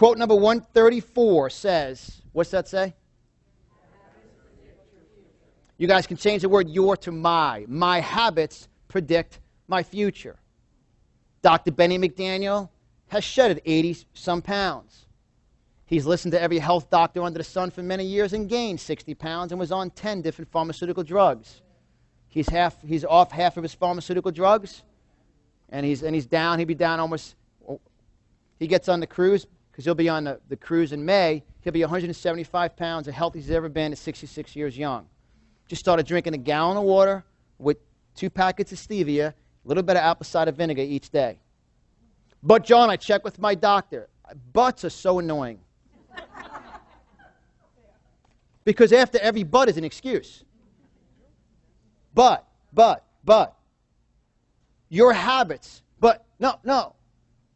Quote number 134 says, what's that say? You guys can change the word your to my. My habits predict my future. Dr. Benny McDaniel has shedded 80-some pounds. He's listened to every health doctor under the sun for many years and gained 60 pounds and was on 10 different pharmaceutical drugs. He's off half of his pharmaceutical drugs, and he's down. He'll be down almost. He gets on the cruise because he'll be on the cruise in May. He'll be 175 pounds, as healthy as he's ever been at 66 years young. Just started drinking a gallon of water with 2 packets of stevia, a little bit of apple cider vinegar each day. But, John, I checked with my doctor. Butts are so annoying. Because after every but is an excuse. But. Your habits. But, no.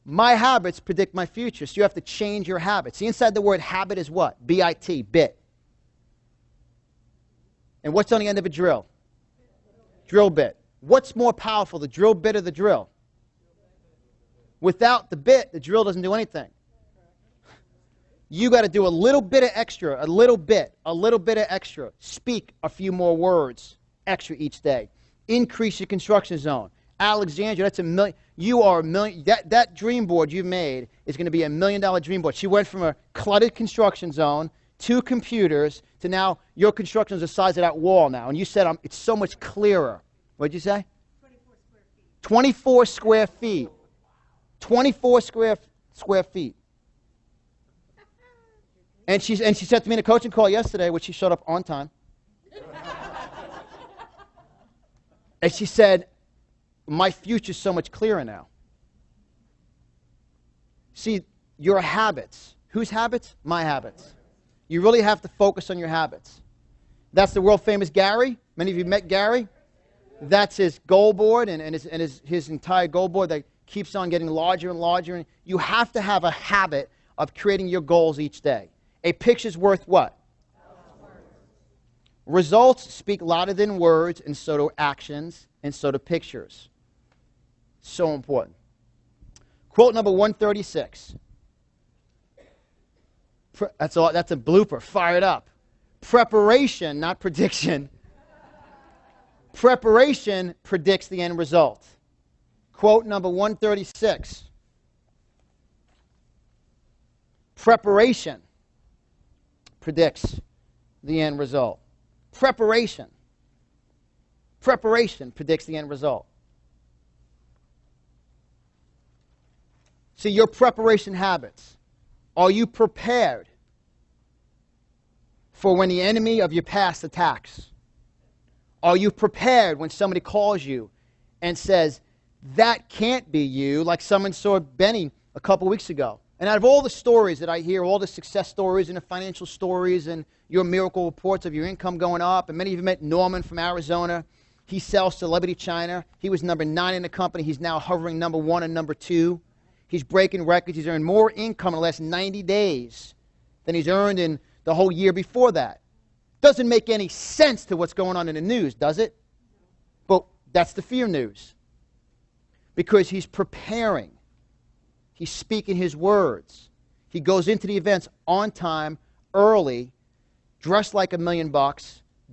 My habits predict my future, so you have to change your habits. See, inside the word habit is what? B-I-T, bit. And what's on the end of a drill? Drill bit. What's more powerful, the drill bit or the drill? Without the bit, the drill doesn't do anything. You got to do a little bit of extra, a little bit of extra. Speak a few more words extra each day. Increase your construction zone. Alexandria, that's $1 million. You are $1 million. That dream board you've made is going to be $1 million dream board. She went from a cluttered construction zone, 2 computers, to now your construction is the size of that wall now. And you said it's so much clearer. What did you say? 24 square feet. 24 square feet. And she said to me in a coaching call yesterday, which she showed up on time. And she said, my future's so much clearer now. See, your habits. Whose habits? My habits. You really have to focus on your habits. That's the world famous Gary. Many of you met Gary. That's his goal board and his entire goal board that keeps on getting larger and larger. And you have to have a habit of creating your goals each day. A picture's worth what? Results speak louder than words, and so do actions, and so do pictures. So important. Quote number 136. That's a blooper. Fire it up. Preparation, not prediction. Preparation predicts the end result. Quote number 136. Preparation predicts the end result. Preparation. Preparation predicts the end result. See, your preparation habits. Are you prepared for when the enemy of your past attacks? Are you prepared when somebody calls you and says, that can't be you, like someone saw Benny a couple weeks ago? And out of all the stories that I hear, all the success stories and the financial stories and your miracle reports of your income going up, and many of you met Norman from Arizona. He sells Celebrity China. He was number 9 in the company. He's now hovering number 1 and number 2. He's breaking records. He's earned more income in the last 90 days than he's earned in the whole year before that. Doesn't make any sense to what's going on in the news, does it? But that's the fear news. Because he's preparing. He's speaking his words. He goes into the events on time, early, dressed like $1 million,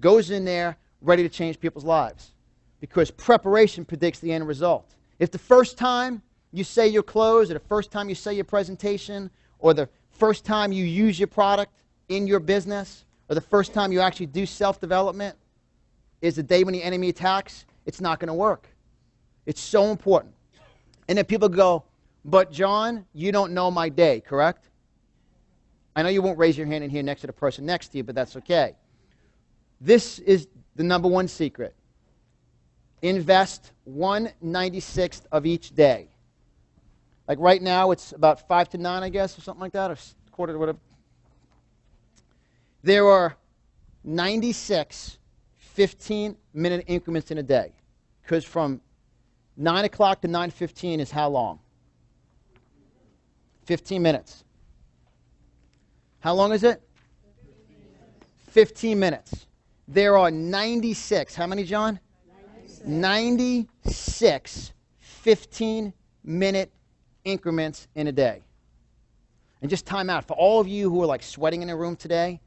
goes in there, ready to change people's lives. Because preparation predicts the end result. If the first time you say your close, or the first time you say your presentation, or the first time you use your product in your business, or the first time you actually do self-development is the day when the enemy attacks, it's not going to work. It's so important. And then people go, but John, you don't know my day, correct? I know you won't raise your hand in here next to the person next to you, but that's okay. This is the number 1 secret. Invest 1/96th of each day. Like right now, it's about 5 to 9, I guess, or something like that, or quarter to whatever. There are 96 15-minute increments in a day. Because from 9 o'clock to 9:15 is how long? 15 minutes. How long is it? 15 minutes. There are 96. How many, John? 96 15-minute increments in a day. And just time out. For all of you who are like sweating in the room today,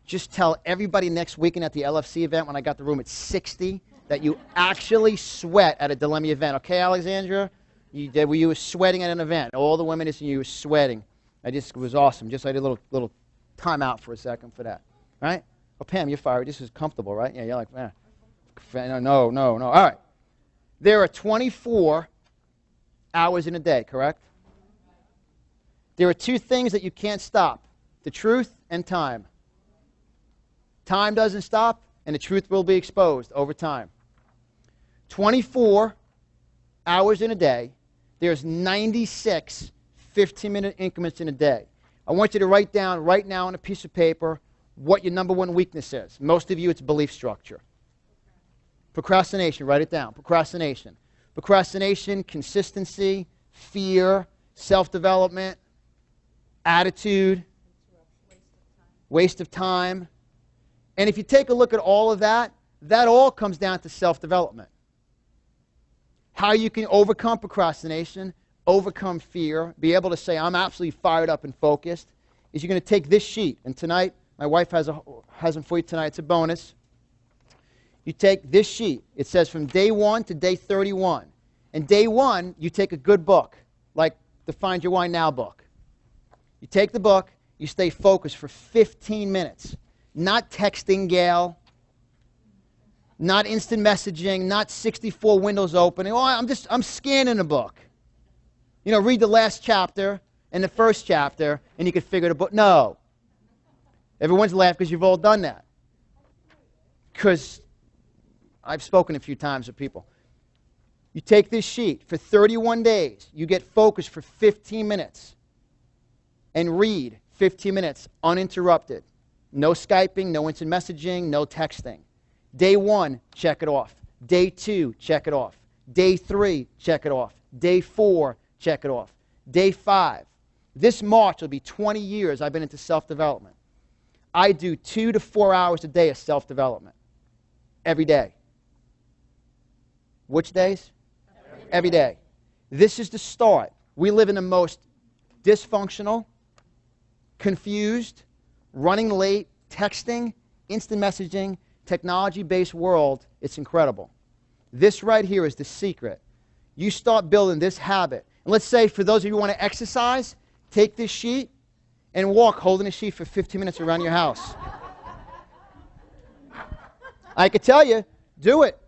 just tell everybody next weekend at the LFC event when I got the room at 60 that you actually sweat at a Lemme event. Okay, Alexandra? You were sweating at an event. All the women in you were sweating. It was awesome. Just I did a little time out for a second for that. Right? Oh, Pam, you're fiery. This is comfortable, right? Yeah, you're like, no. All right. There are 24 hours in a day, correct? There are two things that you can't stop, the truth and time. Time doesn't stop, and the truth will be exposed over time. 24 hours in a day, there's 96 15-minute increments in a day. I want you to write down right now on a piece of paper what your number one weakness is. Most of you, it's belief structure. Procrastination, write it down. Procrastination. Procrastination, consistency, fear, self-development, attitude, waste of time. And if you take a look at all of that, that all comes down to self-development. How you can overcome procrastination, overcome fear, be able to say, I'm absolutely fired up and focused, is you're going to take this sheet. And tonight, my wife has them for you tonight. It's a bonus. You take this sheet. It says from day 1 to day 31. And day 1, you take a good book, like the Find Your Why Now book. You take the book, you stay focused for 15 minutes. Not texting Gail, not instant messaging, not 64 windows opening. Oh, I'm scanning a book. You know, read the last chapter and the first chapter, and you can figure the book. No. Everyone's laughing because you've all done that. Because I've spoken a few times with people. You take this sheet for 31 days. You get focused for 15 minutes. And read 15 minutes uninterrupted. No Skyping, no instant messaging, no texting. Day 1, check it off. Day 2, check it off. Day 3, check it off. Day 4, check it off. Day 5. This March will be 20 years I've been into self-development. I do 2 to 4 hours a day of self-development. Every day. Which days? Every day. This is the start. We live in the most dysfunctional, confused, running late, texting, instant messaging, technology-based world. It's incredible. This right here is the secret. You start building this habit. And let's say for those of you who want to exercise, take this sheet and walk holding a sheet for 15 minutes around your house. I could tell you, do it.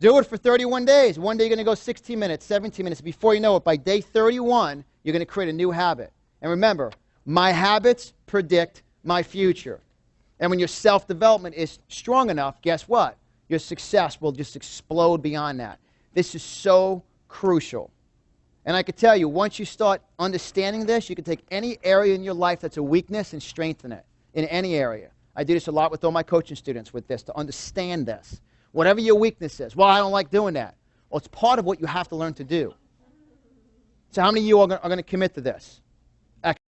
Do it for 31 days. One day you're going to go 16 minutes, 17 minutes. Before you know it, by day 31, you're going to create a new habit. And remember, my habits predict my future. And when your self-development is strong enough, guess what? Your success will just explode beyond that. This is so crucial. And I can tell you, once you start understanding this, you can take any area in your life that's a weakness and strengthen it in any area. I do this a lot with all my coaching students with this, to understand this. Whatever your weakness is. Well, I don't like doing that. Well, it's part of what you have to learn to do. So how many of you are going to commit to this?